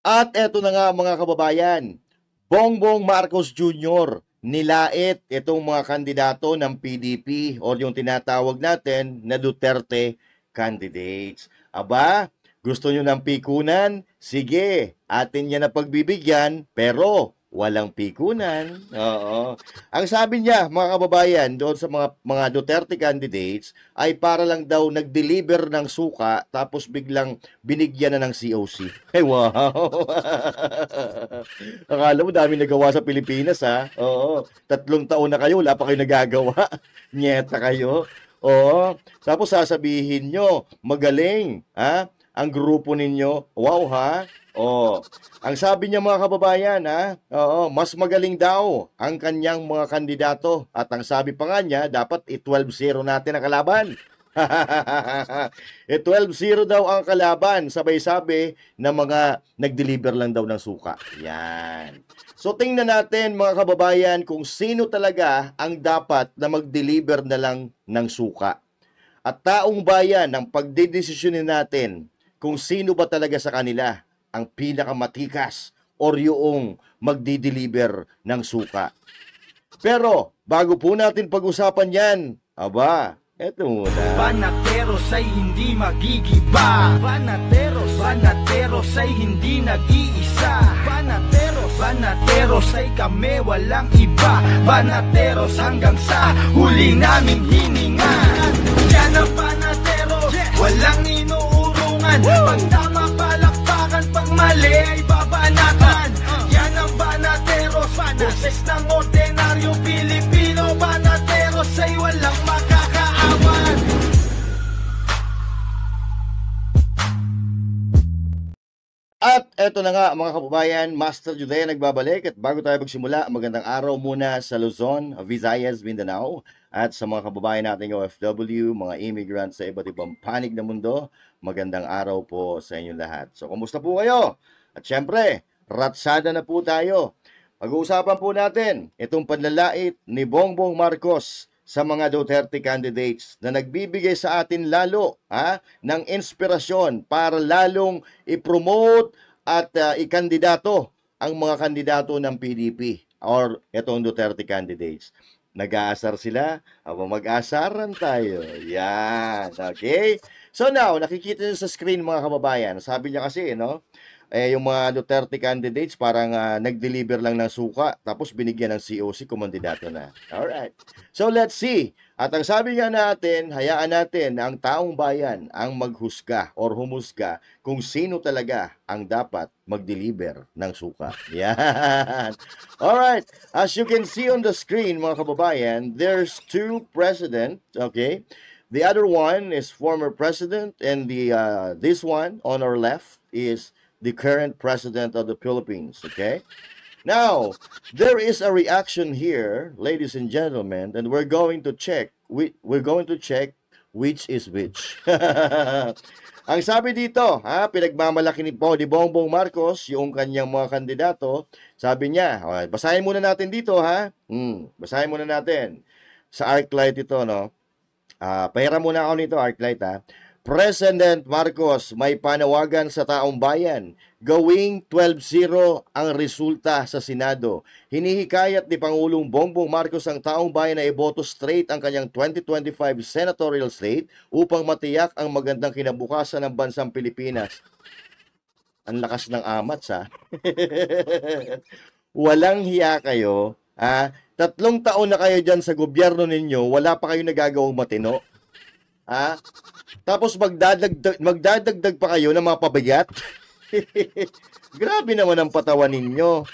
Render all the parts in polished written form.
At eto na nga mga kababayan, Bongbong Marcos Jr. nilait itong mga kandidato ng PDP o yung tinatawag natin na Duterte candidates. Aba, gusto nyo ng pikunan? Sige, atin yan na pagbibigyan, pero walang pikunan. Oo. Ang sabi niya, mga kababayan, doon sa mga Duterte candidates, ay para lang daw nag-deliver ng suka tapos biglang binigyan na ng COC. Ay, wow! Akala mo dami nagawa sa Pilipinas, ha? Oo. 3 taon na kayo, wala pa kayo nagagawa. Nyeta kayo. Oo. Tapos sasabihin nyo, magaling, ha? Ang grupo ninyo, wow, ha? Oh, ang sabi niya mga kababayan, ha? Oo, mas magaling daw ang kanyang mga kandidato. At ang sabi pa nga niya, dapat i-12-0 natin ang kalaban. 12-0 daw ang kalaban, sabay sabi ng mga nag-deliver lang daw ng suka. Yan. So tingnan natin mga kababayan kung sino talaga ang dapat na mag-deliver na lang ng suka. At taong bayan ang pagdedesisyonin natin kung sino ba talaga sa kanila ang pinakamatikas or yung magdi-deliver ng suka. Pero bago po natin pag-usapan yan, aba, eto muna. Banateros ay hindi magigiba. Banateros ay hindi nag-iisa. Banateros ay kami walang iba. Banateros hanggang sa huli naming hininga. Yan ang banateros, walang inuurungan. Pag tama palakpakan, pag mali ay babanatan. Yan ang banateros, boses ng ordinaryong Pilipino. Banateros ay walang makakaawan. At eto na nga mga kababayan, Master Judea nagbabalik at bago tayo magsimula, magandang araw muna sa Luzon, Visayas, Mindanao at sa mga kababayan nating OFW, mga immigrants sa iba't ibang panig ng mundo, magandang araw po sa inyong lahat. So, kumusta po kayo? At syempre, ratsada na po tayo. Pag-uusapan po natin itong panlalait ni Bongbong Marcos sa mga Duterte candidates na nagbibigay sa atin lalo ng inspirasyon para lalong i-promote at ikandidato ang mga kandidato ng PDP or itong Duterte candidates. Nag-aasar sila, mag-aasaran tayo. Yan, okay? So now, nakikita nyo sa screen mga kababayan, sabi niya kasi, no? Yung mga Duterte candidates parang nag-deliver lang ng suka tapos binigyan ng COC kumandidato na. Alright. So let's see. At ang sabi nga natin, hayaan natin ang taong bayan ang maghusga or humusga kung sino talaga ang dapat mag-deliver ng suka. Yan. Alright. As you can see on the screen, mga kababayan, there's two president, okay? The other one is former president and this one on our left is the current president of the Philippines, okay? Now, there is a reaction here, ladies and gentlemen, and we're going to check which is which. Ang sabi dito, pinagmamalaki ni Bongbong Marcos yung kanyang mga kandidato. Sabi niya, basahin muna natin dito, basahin muna natin. Sa ArcLight ito, no? Pahira muna ako nito, ArcLight, President Marcos may panawagan sa taong bayan, gawing 12-0 ang resulta sa Senado. Hinihikayat ni Pangulong Bongbong Marcos ang taong bayan na iboto straight ang kanyang 2025 senatorial slate upang matiyak ang magandang kinabukasan ng bansang Pilipinas. Ang lakas ng amats, Walang hiya kayo, 3 taon na kayo dyan sa gobyerno ninyo, wala pa kayo nagagawang matino. Tapos magdadagdag pa kayo ng mga pabigat. Grabe naman ang patawan ninyo.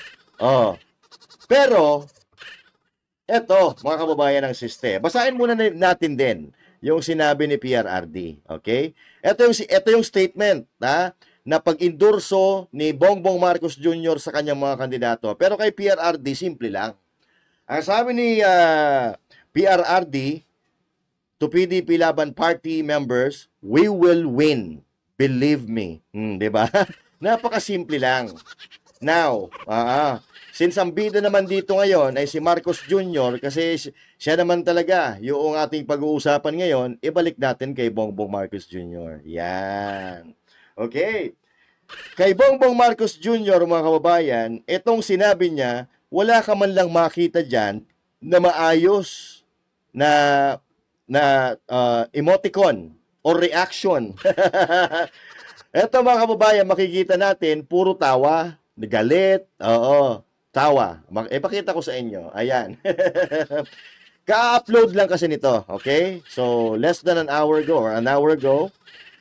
Pero, eto, mga kababayan ng siste. Basahin muna natin din yung sinabi ni PRRD. Okay? Ito yung statement na pag-endorso ni Bongbong Marcos Jr. sa kanyang mga kandidato. Pero kay PRRD, simple lang. Ang sabi ni PRRD, to PDP Laban Party members, we will win. Believe me. Diba? Napakasimple lang. Now, since ang bida naman dito ngayon ay si Marcos Jr. kasi siya naman talaga yung ating pag-uusapan ngayon, ibalik natin kay Bongbong Marcos Jr. Yan. Okay. Kay Bongbong Marcos Jr., mga kababayan, itong sinabi niya, wala ka man lang makita dyan na maayos na emoticon or reaction. Eto mga kababayan, makikita natin, puro tawa, galit, oo, tawa. Ipakita ko sa inyo. Ayan. Ka-upload lang kasi nito, okay? So, less than an hour ago or an hour ago.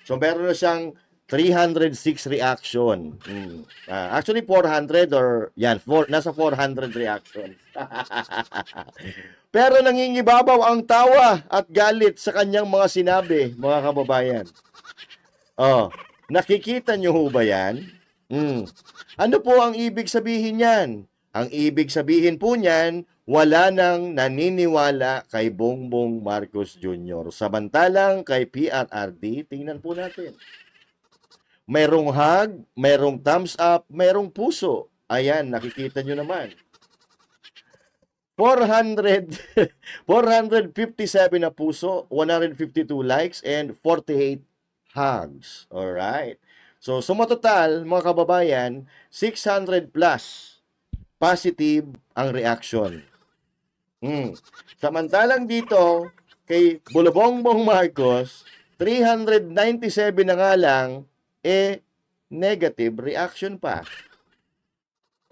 So, meron na siyang 306 reaction. Actually, 400 or, yan, nasa 400 reactions. Pero nangingibabaw ang tawa at galit sa kanyang mga sinabi, mga kababayan. Oh, nakikita nyo ho ba yan? Ano po ang ibig sabihin yan? Ang ibig sabihin po niyan, wala nang naniniwala kay Bongbong Marcos Jr. Samantalang kay PRRD, tingnan po natin. Mayroong hug, mayroong thumbs up, mayroong puso. Ayan, nakikita nyo naman. 457 na puso, 152 likes, and 48 hugs. Alright. So, sumatotal, mga kababayan, 600 plus positive ang reaction. Samantalang dito, kay Bongbong Marcos, 397 na nga lang, negative reaction pa.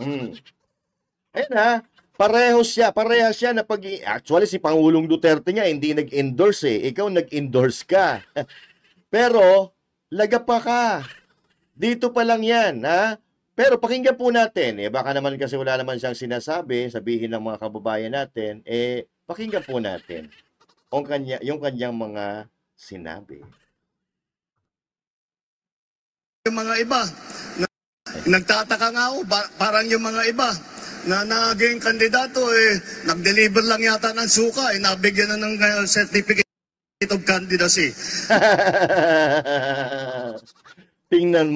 Ayun ha, parehas siya na actually si Pangulong Duterte nga hindi nag-endorse ikaw nag-endorse ka. Pero, lagapa ka. Dito pa lang yan, ha? Pero pakinggan po natin, baka naman kasi wala naman siyang sinasabi, sabihin ng mga kababayan natin, pakinggan po natin yung kanyang mga sinabi. Yung mga iba, nagtataka nga ako, parang yung mga iba na naging kandidato, nag-deliver lang yata ng suka, nabigyan na ng certificate of candidacy. Tingnan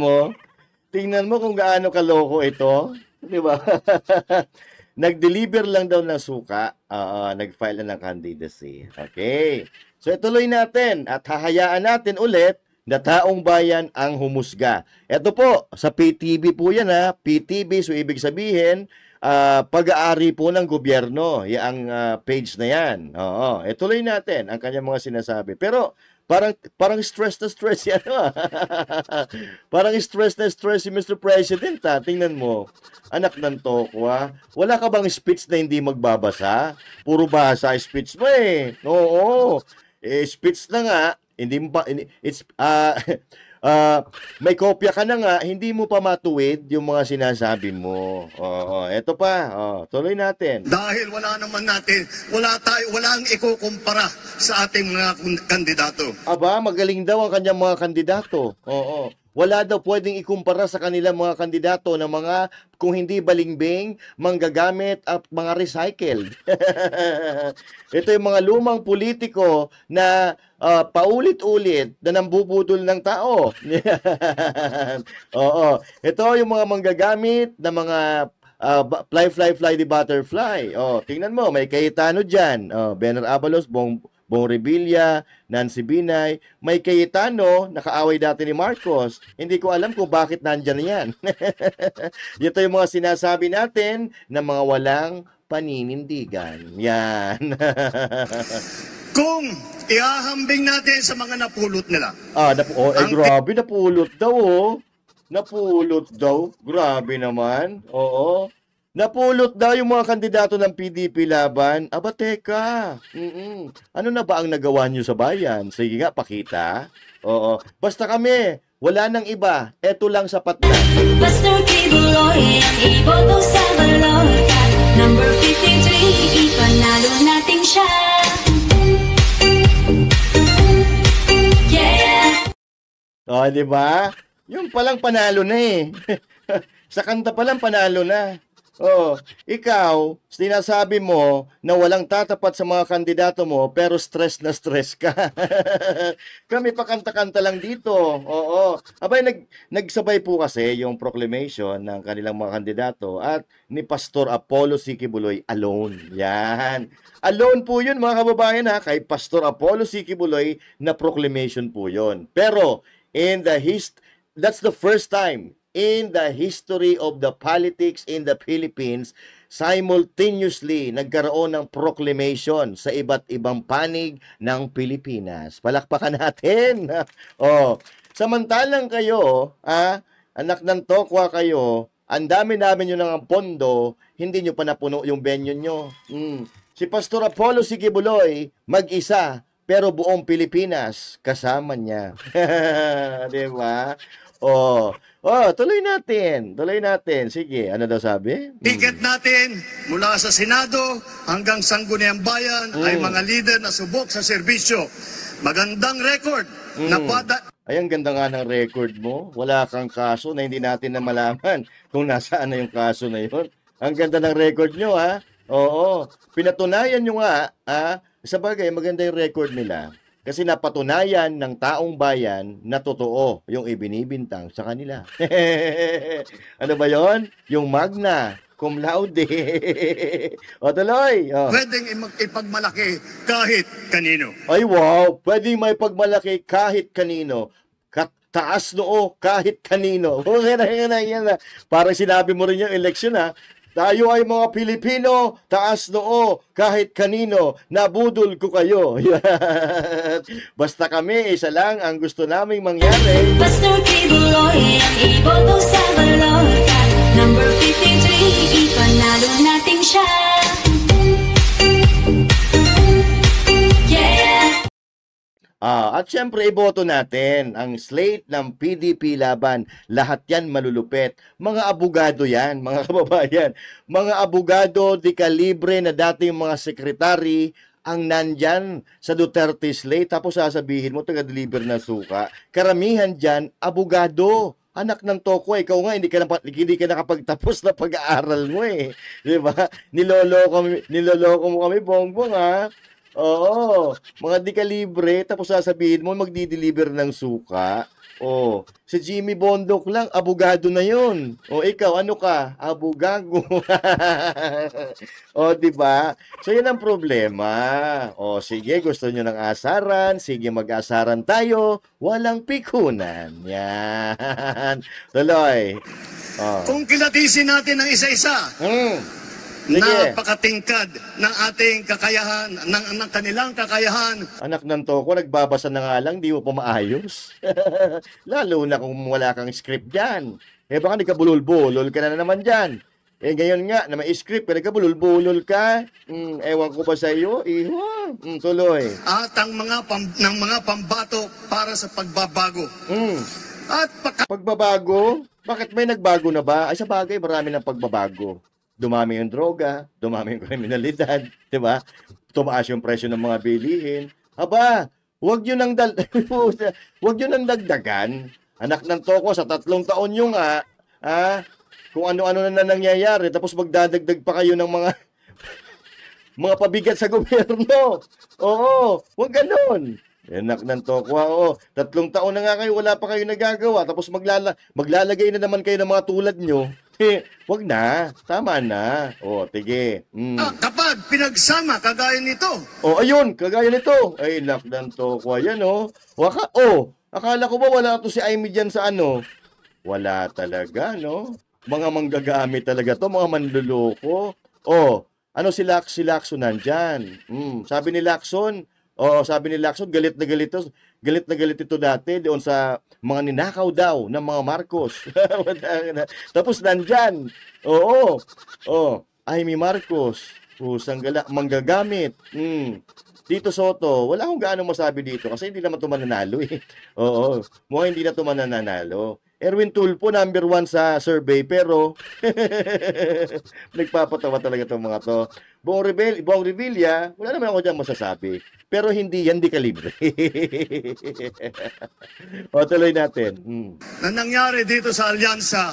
mo kung gaano kaloko ito, di ba? Nag-deliver lang daw ng suka, nag-file na ng candidacy. Okay. So ituloy natin at hahayaan natin ulit na taong bayan ang humusga. Ito po, sa PTV po yan ha, PTV, so ibig sabihin, pag-aari po ng gobyerno, yung page na yan. Oo, ituloy natin ang kanyang mga sinasabi. Pero, parang stress na stress yan. Parang stress na stress si Mr. President ha. Tingnan mo. Anak ng toko ha. Wala ka bang speech na hindi magbabasa? Puro basa speech mo Oo. Speech na nga. Hindi mo pa, may kopya ka na nga, hindi mo pa matuwid yung mga sinasabi mo. Eto pa. Tuloy natin. Dahil wala ang ikukumpara sa ating mga kandidato. Aba, magaling daw ang kanyang mga kandidato. Wala daw pwedeng ikumpara sa kanilang mga kandidato na mga, kung hindi balingbing, manggagamit at mga recycled. Ito yung mga lumang politiko na paulit-ulit na nambubudol ng tao. Ito yung mga manggagamit na mga fly the butterfly. Tingnan mo, may Cayetano dyan. Bener Abalos, Bong Revilla, Nancy Binay, may Cayetano, nakaaway dati ni Marcos. Hindi ko alam kung bakit nandyan yan. Ito yung mga sinasabi natin na mga walang paninindigan. Yan. Kung ihahambing natin sa mga napulot nila. Grabe, napulot daw, Napulot daw. Grabe naman. Napulot daw yung mga kandidato ng PDP laban. Aba, teka. Ano na ba ang nagawa nyo sa bayan? Sige nga, pakita. Basta kami, wala nang iba. Eto lang sapat na. Pastor Kibuloy, ang iboto sa balota. Number 53, ipanalo natin siya. Yeah! Di ba? Yung palang panalo na Sa kanta palang panalo na. Ikaw, sinasabi mo na walang tatapat sa mga kandidato mo pero stress na stress ka. Kami pa kanta-kanta lang dito. Abay, nagsabay po kasi yung proclamation ng kanilang mga kandidato at ni Pastor Apollo C. Kibuloy alone. Yan. Alone po yun mga kababayan ha. Kay Pastor Apollo C. Kibuloy na proclamation po yun. Pero, that's the first time in the history of the politics in the Philippines, simultaneously nagkaroon ng proclamation sa iba't ibang panig ng Pilipinas. Palakpakan natin. Oh, samantalang kayo, anak ng tokwa kayo, ang dami-dami nyo ng pondo, hindi nyo pa napuno yung venue nyo. Si Pastor Apollo Sigibuloy, mag-isa, pero buong Pilipinas, kasama niya. Diba? Oh, tuloy natin. Tuloy natin. Sige, ano daw sabi? Ticket natin mula sa Senado hanggang Sangguniang Bayan ay mga leader na subok sa serbisyo. Magandang record. Ay, ang ganda nga ng record mo. Wala kang kaso na hindi natin na malaman kung nasaan na yung kaso na yun. Ang ganda ng record nyo, ha? Oo. Pinatunayan nyo nga, sa bagay, maganda yung record nila. Kasi napatunayan ng taong bayan na totoo yung ibinibintang sa kanila. Ano ba yon? Yung magna cum laude. O tuloy. Pwedeng ipagmalaki kahit kanino. Ay wow, pwedeng may pagmalaki kahit kanino. Taas noo kahit kanino. Yan na. Parang sinabi mo rin yung eleksyon, ha. Tayo ay mga Pilipino, taas noo, kahit kanino, nabudol ko kayo. Basta kami, isa lang ang gusto naming mangyari. Pastor Kibuloy, ang iboto sa balota. Number 53, ipanalo natin siya. Yeah! At syempre, iboto natin ang slate ng PDP laban. Lahat yan malulupet. Mga abogado yan, mga kababayan. Mga abogado di kalibre na dating mga sekretary ang nandyan sa Duterte slate. Tapos sasabihin mo, taga-deliver ng suka. Karamihan dyan, abogado. Anak ng toko, ikaw nga, hindi ka nakapagtapos na pag-aaral mo eh. Diba? Niloloko mo kami, bongbong, ha? Oo, mga di ka libre, tapos sasabihin mo magdi-deliver ng suka. Si Jimmy Bondok lang, abogado na yun. Ikaw, ano ka? Abogago. Di ba? So, yun ang problema. Sige, gusto nyo ng asaran, sige, mag-asaran tayo, walang pikunan. Yan. Tuloy. Kung kilatisin natin ng isa-isa, napakatingkad ng ating kakayahan, ng kanilang kakayahan. Anak ng toko, nagbabasa na nga lang, di mo pa maayos. Lalo na kung wala kang script dyan. Baka nagkabulol-bulol ka na naman dyan. Ngayon nga, na may script ka, nagkabulol-bulol ka. Ewan ko ba sa iyo? Tuloy. At ang mga pambato para sa pagbabago. At pagbabago? Bakit may nagbago na ba? Ay, sa bagay, marami ng pagbabago. Dumami yung droga, dumami yung kriminalidad, di ba? Tumaas yung presyo ng mga bilihin. Huwag nyo nang dagdagan. Anak ng toko, sa 3 taon yung kung ano-ano na nangyayari, tapos magdadagdag pa kayo ng mga pabigat sa gobyerno. Huwag ganun. Anak ng tokwa, 3 taon na nga kayo, wala pa kayo nagagawa, tapos maglalagay na naman kayo ng mga tulad nyo. Wag na, tama na. Tige. Kapag pinagsama, kagaya nito. Ayun, kagaya nito. Ay, anak ng tokwa, yan, akala ko ba wala to si Aimee dyan sa ano? Wala talaga, no? Mga manggagamit talaga to, mga manluloko. Ano si Lacson nandyan? Sabi ni Lacson, galit na galit ito dati doon sa mga ninakaw daw ng mga Marcos. Tapos nandyan. Aimee Marcos. Sanggala, manggagamit. Dito Soto, wala akong gaano masabi dito kasi hindi naman ito mananalo eh. Mukhang hindi na ito mananalo. Erwin Tulfo, number 1 sa survey, pero nagpapatawa talaga itong mga to. Bong Revilla, wala naman ako dyan masasabi. Pero hindi yan di kalibre. Tuloy natin. Na nangyari dito sa alyansa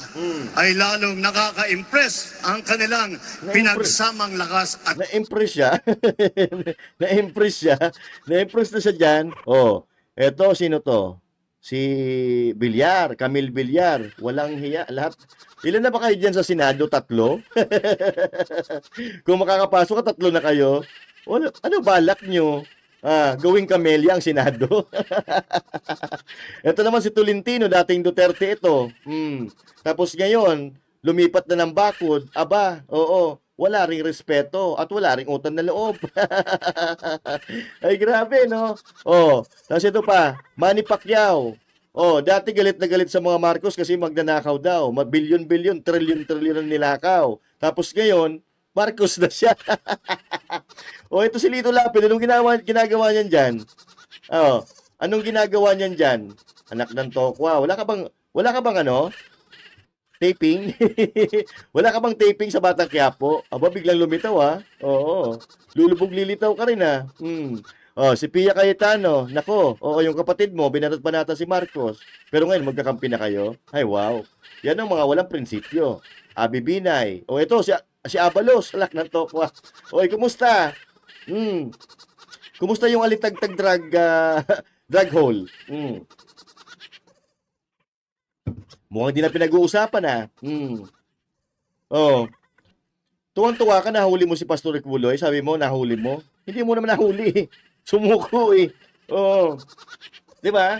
ay lalong nakaka-impress ang kanilang pinagsamang lakas at Na-impress siya. Na-impress na siya dyan. Eto, sino to? Si Camille Villar. Walang hiya. Lahat. Ilan na ba kayo dyan sa Senado? 3? Kung makakapasok ka, 3 na kayo. Ano balak nyo? Gawing kamelya ang Senado. Ito naman si Tolentino, dating Duterte ito. Tapos ngayon, lumipat na ng bakod. Aba, oo, wala ring respeto at wala ring utang na loob. Ay, grabe, no? Oh, tapos ito pa, Manny Pacquiao. Oh, dati galit na galit sa mga Marcos kasi magnanakaw daw. Bilyon-bilyon, trilyon-trilyon ang nilakaw. Tapos ngayon, Marcos na siya. Oh, ito si Lito Lapid. Anong ginagawa niyan dyan? Oh, anong ginagawa niyan dyan? Anak ng tokwa. Wala ka bang ano? Taping? Wala ka bang taping sa Batang Quiapo? Aba, biglang lumitaw, ha? Oo. Lulubog lilitaw ka rin, ha? Oh, si Pia Cayetano. Nako, oo, yung kapatid mo, binarat pa nata si Marcos. Pero ngayon, magkakampi na kayo? Ay, wow. Yan ang mga walang prinsipyo. Abi Binay. O, ito, si Abalos. Alak ng tokwa. Oy, kumusta? Kumusta yung alitagtag drug hole? Mukhang di na pinag-uusapan, ha? Oh. Tuwang-tuwa ka, nahuli mo si Pastor Riculoy. Sabi mo, nahuli mo. Hindi mo naman nahuli. Sumuko, eh. Oh. Di ba?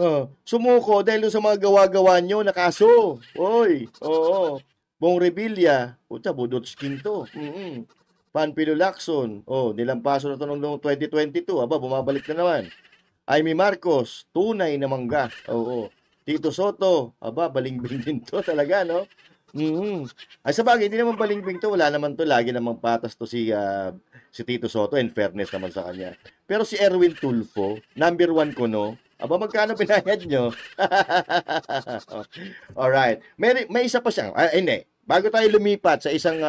Oh. Sumuko dahil sa mga gawa-gawa nyo na kaso. Oy. Oo. Bong Revilla. Puta, Budotskin to. Panpilo Lacson. Oh, nilampaso na to noong 2022. Aba, bumabalik na naman. Amy Marcos. Tunay na mangga. Oo. Tito Soto, aba, balingbing din to talaga, no? Ay, sa bagay, hindi naman balingbing to. Wala naman to. Lagi namang patas to si Tito Soto. In fairness naman sa kanya. Pero si Erwin Tulfo, number 1 ko, no? Aba, magkano binayad nyo? Alright. May isa pa siyang. Hindi. Bago tayo lumipat sa isang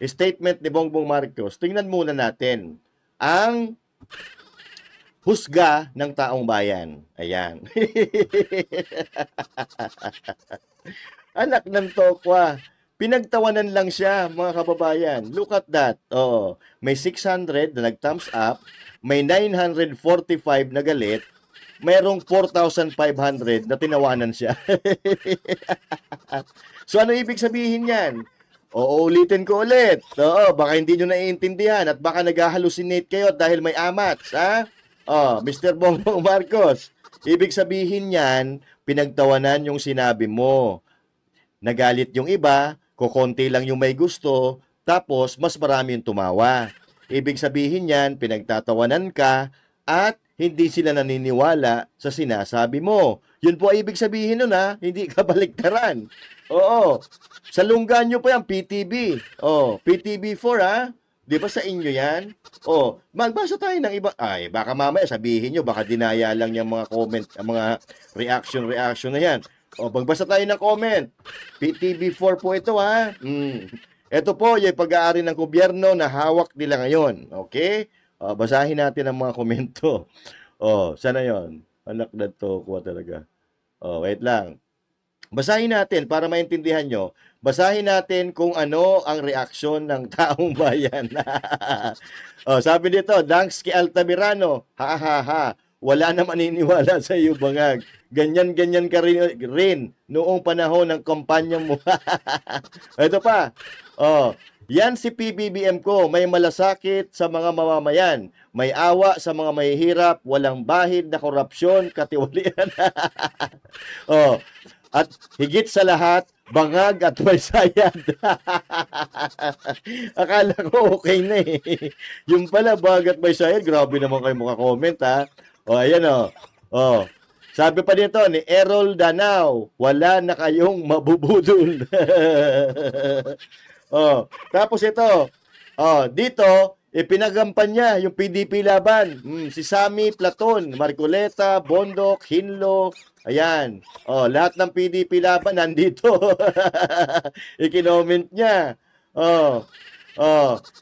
statement ni Bongbong Marcos, tingnan muna natin ang husga ng taong bayan. Ayan. Anak ng tokwa. Pinagtawanan lang siya, mga kababayan. Look at that. Oh, may 600 na nag-thumbs up, may 945 na galit, mayroong 4,500 na tinawanan siya. So, ano ibig sabihin yan? Oo, ulitin ko ulit. Oo, baka hindi nyo naiintindihan at baka nag-hallucinate kayo dahil may amats, ha? Oh, Mr. Bongbong Marcos, ibig sabihin yan, pinagtawanan yung sinabi mo. Nagalit yung iba, kukonti lang yung may gusto, tapos mas marami yung tumawa. Ibig sabihin yan, pinagtatawanan ka at hindi sila naniniwala sa sinasabi mo. Yun po ay ibig sabihin nun, ha? Hindi ka baliktaran. Oo. Sa lungga nyo po yan, PTB. Oh, PTB4, ha? Di ba sa inyo yan? Oh, magbasa tayo ng iba. Ay, baka mamaya sabihin nyo, baka dinaya lang yung mga comment, mga reaction na yan. Oh, magbasa tayo ng comment. PTB4 po ito, ha? Ito po, yung pag-aari ng gobyerno na hawak nila ngayon. Okay? Oh, basahin natin ang mga komento. Oh, sana yon? Anak na to, kuha talaga. Oh, wait lang. Basahin natin para maintindihan nyo. Basahin natin kung ano ang reaksyon ng taong bayan. Oh, sabi dito, thanks kay Altamirano. Ha. Wala na maniniwala sa iyo, bangag. Ganyan-ganyan ka rin noong panahon ng kampanya mo. Ito pa. Oh, yan si PBBM ko. May malasakit sa mga mamamayan. May awa sa mga mahihirap. Walang bahid na korupsyon, katiwalian. Oh, at higit sa lahat, bangag at may sayad. Akala ko okay na eh. Yung pala, bangag at may sayad, grabe naman kayo makakomment, ha. O, ayan o. O, sabi pa dito ni Errol Danao, wala na kayong mabubudol. O, tapos ito, dito, ipinagampan niya yung PDP laban. Si Sammy Platon, Marcoleta, Bondok, Hinlo, ayan. Oh, lahat ng PDP laban nandito. Ikinoment niya.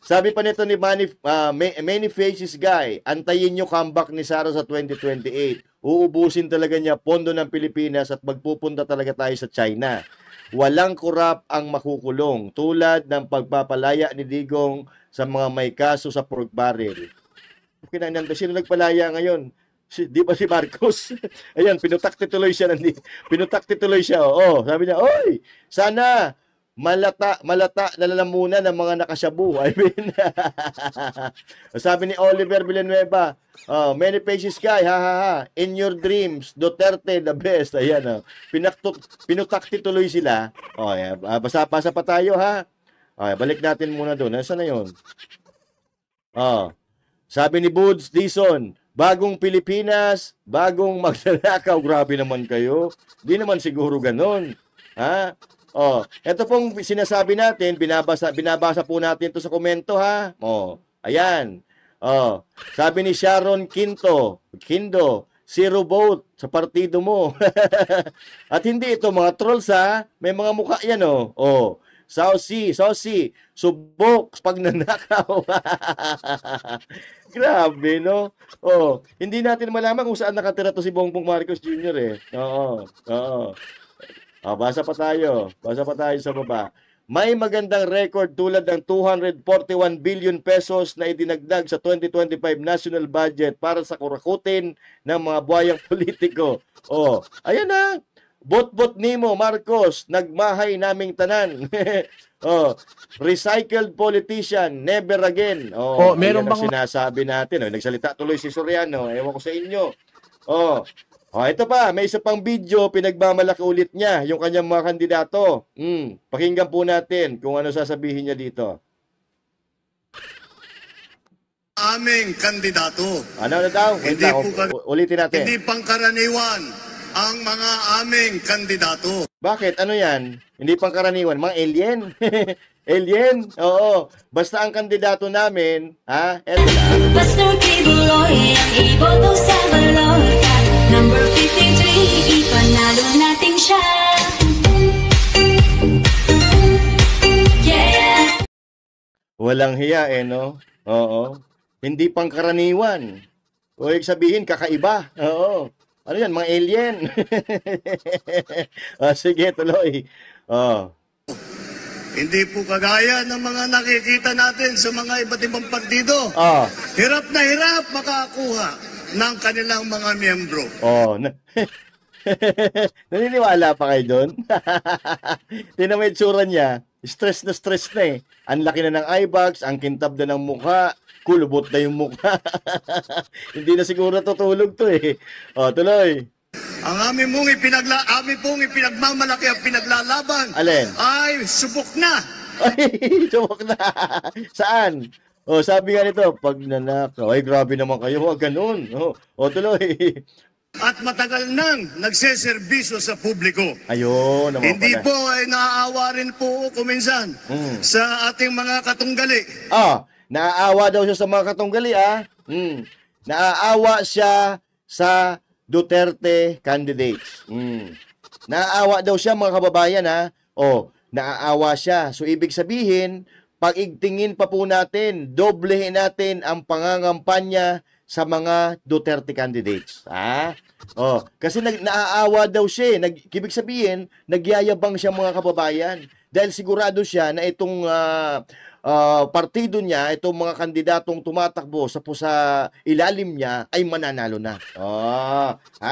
Sabi pa nito ni Many Faces Guy, antayin nyo comeback ni Sara sa 2028. Uubusin talaga niya pondo ng Pilipinas at magpupunta talaga tayo sa China. Walang korap ang makukulong tulad ng pagpapalaya ni Digong sa mga may kaso sa pork barrel. Kinananda, sino nagpalaya ngayon? Di ba si Marcos? Ayan, pinutakti tuloy siya. Oo, sabi niya, oy, sana malata na lalamunan ng mga nakasyabu. I mean, sabi ni Oliver Villanueva, many faces guy, ha ha ha. In your dreams, Duterte the best. Ayan, pinutakti tuloy sila. Basa pa tayo, ha. Balik natin muna doon. Nasaan na yun? Sabi ni Boods Dison, bagong Pilipinas, bagong magnanakaw. Grabe naman kayo. Di naman siguro ganun. Ha? Ito pong sinasabi natin, binabasa po natin to sa komento, ha? Ayan. Sabi ni Sharon Kindo, zero vote sa partido mo. At hindi ito mga trolls, ha? May mga mukha yan, Saucy, subok pag nanakaw. Grabe, no? Hindi natin malaman kung saan nakatira to si Bongbong Marcos Jr. Basa pa tayo sa baba. May magandang record tulad ng 241 billion pesos na idinagdag sa 2025 national budget para sa kurakutin ng mga buhayang politiko. Ayan na. Bot-bot nimo, Marcos, nagmahay naming tanan. Recycled politician, never again. Meron bang sinasabi natin. Nagsalita tuloy si Soriano. Ewan ko sa inyo. Ito pa, may isa pang video, pinagmamalaki ulit niya yung kanyang mga kandidato. Pakinggan po natin kung ano sasabihin niya dito. Aming kandidato. Ano na daw? Ulitin natin. Hindi pangkaraniwan ang mga aming kandidato. Bakit? Ano yan? Hindi pangkaraniwan. Mga alien? Alien? Oo. Basta ang kandidato namin, eto lang. Pastor Kibuloy ang iboto sa balota. Number 53, ipanalo natin siya. Yeah! Walang hiya no? Oo. Hindi pangkaraniwan. O ibig sabihin, kakaiba. Oo. Ano yan? Mga alien? Sige, tuloy. Hindi po kagaya ng mga nakikita natin sa mga iba't ibang partido. Hirap na hirap makakuha ng kanilang mga miyembro. Naniniwala pa kayo doon? Tingnan mo yung tsura niya. Stress na Ang laki na ng eye bags, ang kintab na ng mukha, kulubot na yung mukha. Hindi na siguro tutulog to tuloy. Ang amin pong ipinagmamalaki ang pinaglalaban Alin? ay subok na. Ay, subok na. Saan? Sabi nga nito, pag nanakaw, ay grabe naman kayo, huwag ganun. Tuloy. At matagal nang nagseserbisyo sa publiko. Ayun, naman Hindi pala. po ay naaawa rin po kuminsan sa ating mga katunggali. Naaawa daw siya sa mga katunggali, Naaawa siya sa Duterte candidates. Naaawa daw siya, mga kababayan, naaawa siya. So, ibig sabihin, pag-igtingin pa po natin, doblehin natin ang pangangampanya sa mga Duterte candidates. Kasi naaawa daw siya. Ibig sabihin, nagyayabang siya, mga kababayan. Dahil sigurado siya na itong partido niya, itong mga kandidatong tumatakbo sa ilalim niya ay mananalo na.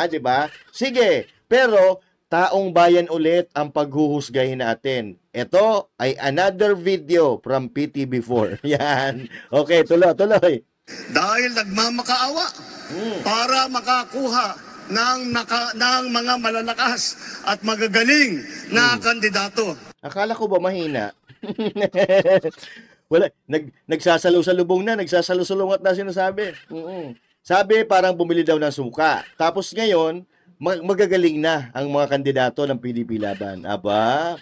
Di ba? Sige, pero taong bayan ulit ang paghuhusgahin natin. Ito ay another video from PTB4. Yan. Okay, tuloy. Dahil nagmamakaawa para makakuha ng mga malalakas at magagaling na kandidato. Akala ko ba mahina? Wala, nagsasalu-salubong na, nagsasalu-salungat na sinasabi. Sabi parang bumili daw ng suka. Tapos ngayon, magagaling na ang mga kandidato ng PDP Laban. Aba,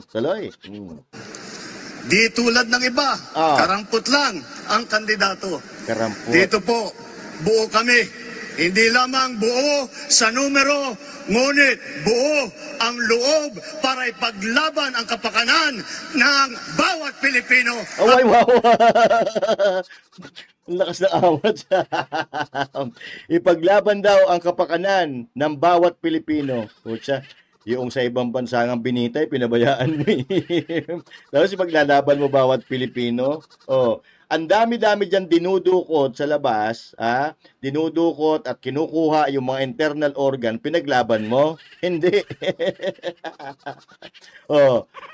tuloy. Di tulad ng iba, karampot lang ang kandidato. Karampot. Dito po, buo kami. Hindi lamang buo sa numero, ngunit buo ang loob para ipaglaban ang kapakanan ng bawat Pilipino. Wow! Lakas na awat. Ipaglaban daw ang kapakanan ng bawat Pilipino. Pucha, yung sa ibang bansa ng binitay, pinabayaan mo. Tapos ipaglalaban mo bawat Pilipino. Ang dami-dami dyan dinudukot sa labas, dinudukot at kinukuha yung mga internal organ, pinaglaban mo? Hindi.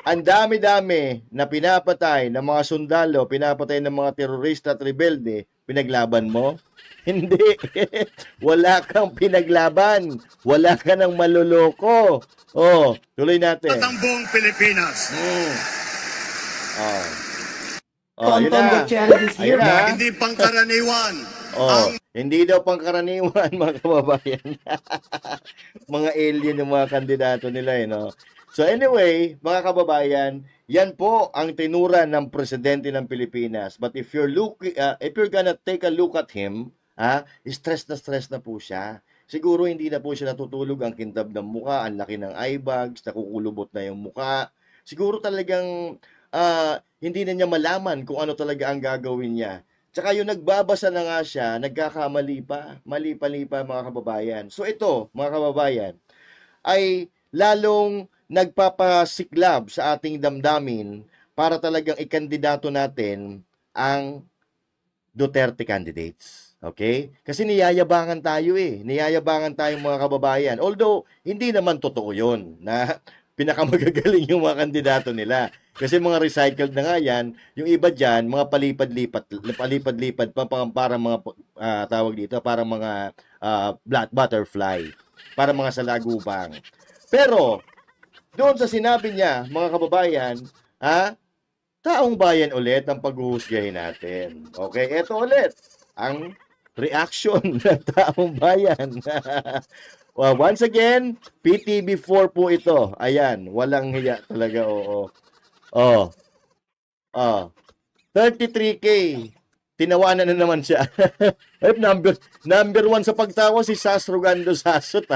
ang dami-dami na pinapatay ng mga sundalo, pinapatay ng mga terorista at rebelde, pinaglaban mo? Hindi. Wala kang pinaglaban. Wala ka ng maluloko. Oh, tuloy natin. At ang buong Pilipinas. Oh. Oh, yun Tonton na. Gutierrez is here, Ayun na. man. Hindi pangkaraniwan. Oh, hindi daw pangkaraniwan, mga kababayan. Mga alien yung mga kandidato nila, no? So anyway, mga kababayan, yan po ang tinura ng presidente ng Pilipinas. But if you're gonna take a look at him, stress na po siya. Siguro hindi na po siya natutulog, ang kintab ng muka, ang laki ng eye bags, nakukulubot na yung muka. Siguro talagang hindi na niya malaman kung ano talaga ang gagawin niya. Tsaka yung nagbabasa na nga siya, nagkakamali pa, mali-pali pa mga kababayan. So ito, mga kababayan, ay lalong nagpapasiklab sa ating damdamin para talagang ikandidato natin ang Duterte candidates. Okay? Kasi niyayabangan tayo Niyayabangan tayo mga kababayan. Although, hindi naman totoo yun na pinakamagagaling yung mga kandidato nila. Kasi mga recycled na nga yan, yung iba dyan, mga palipad-lipat pa para mga tawag dito, para mga butterfly, para mga salagubang. Pero, doon sa sinabi niya, mga kababayan, taong bayan ulit ang paghuhusgahin natin. Okay, eto ulit, ang reaction ng taong bayan. Well, once again, PTB4 po ito. Ayan, walang hiya talaga, oo. 33K. Tinawanan na naman siya. number 1 sa pagtawa si Sas Rugando Sasot.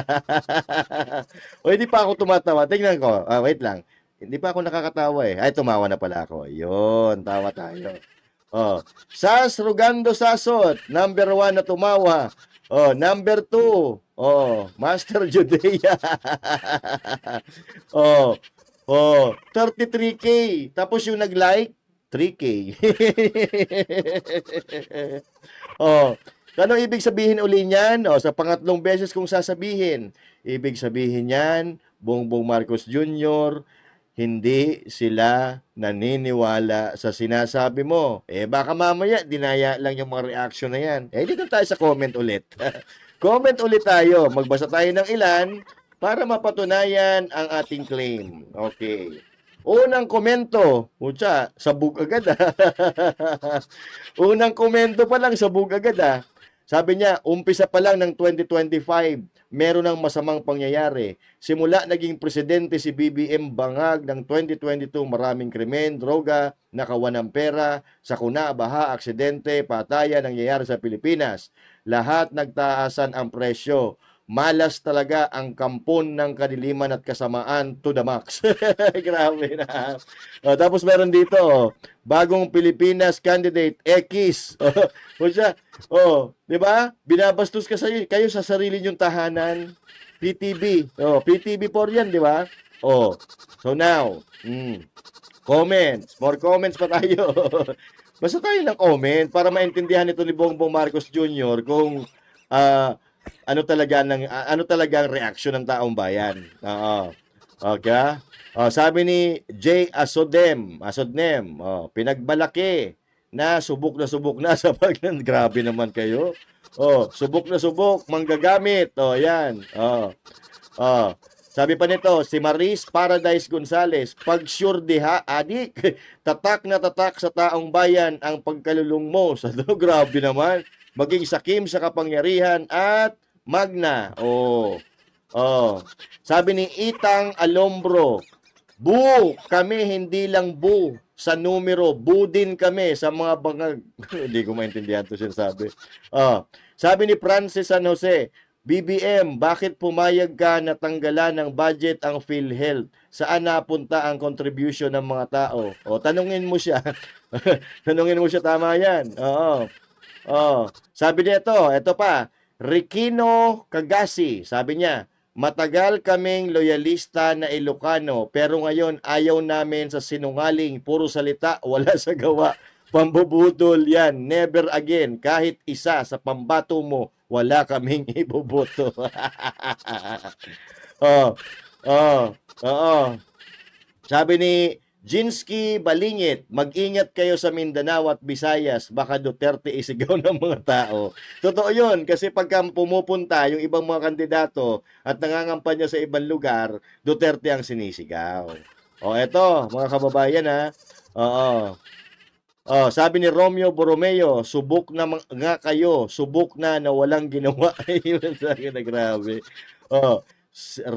O, hindi pa ako tumatawa. Tingnan ko. Wait lang. Hindi pa ako nakakatawa eh. Ay, tumawa na pala ako. Yun, tawa tayo. Sas Rugando Sasot. Number 1 na tumawa. Number 2. Master Judea. 33K. Tapos yung nag-like, 3K. Ano ibig sabihin uli niyan? Sa pangatlong beses kong sasabihin, ibig sabihin niyan, Bongbong Marcos Jr., hindi sila naniniwala sa sinasabi mo. Baka mamaya, dinaya lang yung mga reaction na yan. Dito tayo sa comment ulit. Comment ulit tayo. Magbasa tayo ng ilan para mapatunayan ang ating claim. Okay. Unang komento. Pucha, sabog agad Unang komento pa lang, sabog agad Sabi niya, umpisa pa lang ng 2025, meron ng masamang pangyayari. Simula naging presidente si BBM bangag ng 2022, maraming krimen, droga, nakawan ng pera, sakuna, baha, aksidente, patayan nangyayari sa Pilipinas. Lahat nagtaasan ang presyo. Malas talaga ang kampon ng kadiliman at kasamaan to the max. Grabe na. Tapos meron dito, bagong Pilipinas candidate, X. Di ba? Binabastos kayo sa sarili nyong tahanan. PTB. PTB 4 yan, di ba? So now, comments. More comments pa tayo. Basta tayo ng comment para maintindihan ito ni Bongbong Marcos Jr. kung ano talaga ang reaksyon ng taong bayan. Okay? Sabi ni J. Asodnem, pinagbalaki na subok na sa grabe naman kayo. Subok na subok, manggagamit. Yan. Sabi pa nito, si Maris Paradise Gonzales, pag sure diha, adik, tatak na tatak sa taong bayan ang pagkalulong mo. Grabe naman. Maging sakim sa kapangyarihan at magna. Sabi ni Itang Alombro, bu, kami hindi lang bu sa numero, bu din kami sa mga bangag. Hindi ko maintindihan to sinasabi. Sabi ni Francis San Jose, BBM, bakit pumayag ka na tanggalan ng budget ang PhilHealth? Saan napunta ang contribution ng mga tao? Tanungin mo siya. Tanungin mo siya, tama yan. Sabi niya ito pa, Rikino Kagasi, sabi niya, matagal kaming loyalista na Ilocano, pero ngayon ayaw namin sa sinungaling, puro salita, wala sa gawa. Pambubudol yan, never again, kahit isa sa pambato mo, wala kaming iboboto. Sabi ni Jinsky Balingit, mag-ingat kayo sa Mindanao at Visayas, baka Duterte isigaw ng mga tao. Totoo yun, kasi pagka pumupunta yung ibang mga kandidato at nangangampanya sa ibang lugar, Duterte ang sinisigaw. O eto, mga kababayan ha, oo. Oh, sabi ni Romeo Borromeo, subok na nga kayo, subok na walang ginawa. Ayun sa akin na grabe. Oh,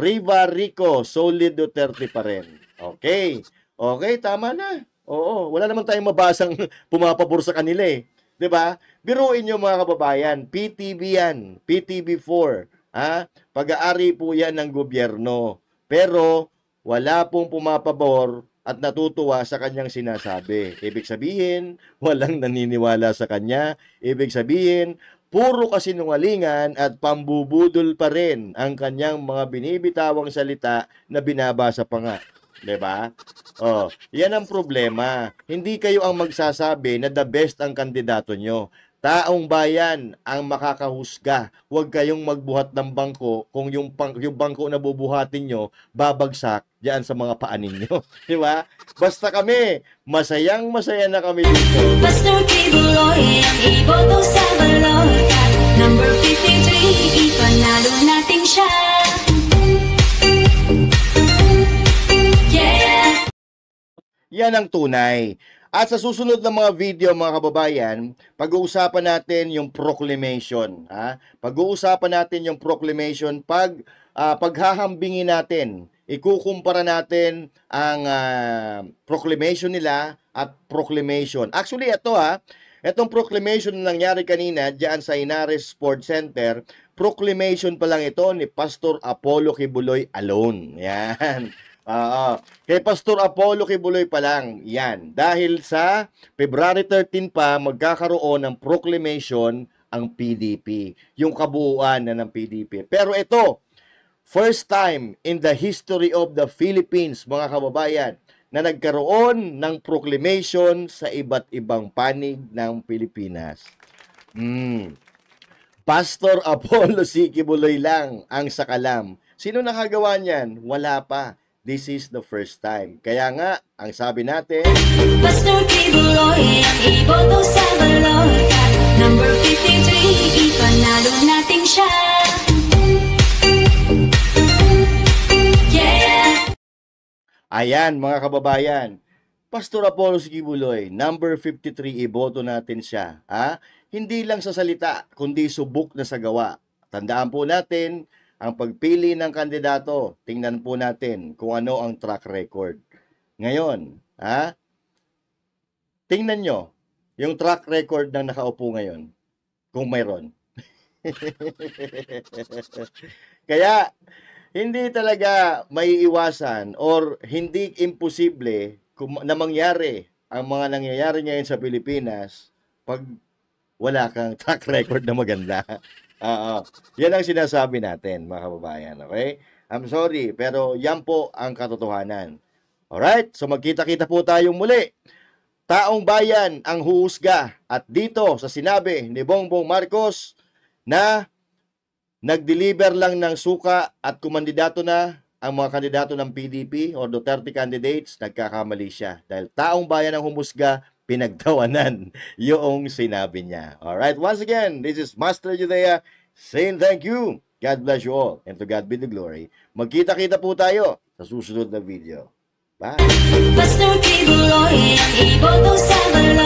Riva Rico, solid Duterte pa rin. Okay. Okay, tama na. Oo, wala naman tayong mabasang pumapabor sa kanila eh. 'Di ba? Biruin niyo mga kababayan, PTB yan, PTB4, ha? Pag-aari po 'yan ng gobyerno. Pero wala pong pumapabor at natutuwa sa kanyang sinasabi. Ibig sabihin, walang naniniwala sa kanya. Ibig sabihin, puro kasinungalingan at pambubudol pa rin ang kanyang mga binibitawang salita na binabasa pa nga. 'Di ba? Oh, 'yan ang problema. Hindi kayo ang magsasabi na the best ang kandidato nyo. Taong bayan ang makakahusga. Huwag kayong magbuhat ng bangko kung yung bangko na bubuhatin nyo babagsak diyan sa mga paa ninyo. 'Di ba? Basta kami, masayang-masaya na kami dito. Pastor Kibuloy ang iboto sa balota. Number 53, ipanalo natin siya. Yeah! Yan ang tunay. At sa susunod na mga video mga kababayan, pag-uusapan natin yung proclamation. Ha? Pag-uusapan natin yung proclamation paghahambingin natin. Ikukumpara natin ang proclamation nila at proclamation. Actually, itong proclamation na nangyari kanina diyan sa Inares Sports Center, proclamation pa lang ito ni Pastor Apollo Kibuloy alone. Yan. Kay Pastor Apollo Kibuloy pa lang. Yan. Dahil sa February 13 pa, magkakaroon ng proclamation ang PDP. Yung kabuuan na ng PDP. Pero ito, first time in the history of the Philippines, mga kababayan, na nagkaroon ng proclamation sa iba't ibang panig ng Pilipinas. Pastor Apollo C. Kibuloy lang ang sakalam. Sino nakagawa niyan? Wala pa. This is the first time. Kaya nga, ang sabi natin, Pastor Kibuloy ang iboto sa balota. Number 53, ipanalo natin siya. Yeah! ayan mga kababayan, Pastor Apollo Kibuloy, number 53, iboto natin siya. Ha? Hindi lang sa salita, kundi subok na sa gawa. Tandaan po natin, ang pagpili ng kandidato, tingnan po natin kung ano ang track record. Ngayon, tingnan nyo yung track record ng nakaupo ngayon, kung mayroon. Kaya, hindi talaga maiiwasan or hindi imposible na mangyari ang mga nangyayari ngayon sa Pilipinas pag wala kang track record na maganda. Yan ang sinasabi natin, mga kababayan. Okay? I'm sorry, pero yan po ang katotohanan. Alright? So magkita-kita po tayong muli. Taong bayan ang huhusga. At dito sa sinabi ni Bongbong Marcos na nag-deliver lang ng suka at kumandidato na ang mga kandidato ng PDP o Duterte candidates, nagkakamali siya. Dahil taong bayan ang humusga, pinagtawanan yung sinabi niya. Alright, once again, this is Master Judea saying thank you. God bless you all and to God be the glory. Magkita-kita po tayo sa susunod na video. Bye! Pastor Kibuloy ang iboto sa balota.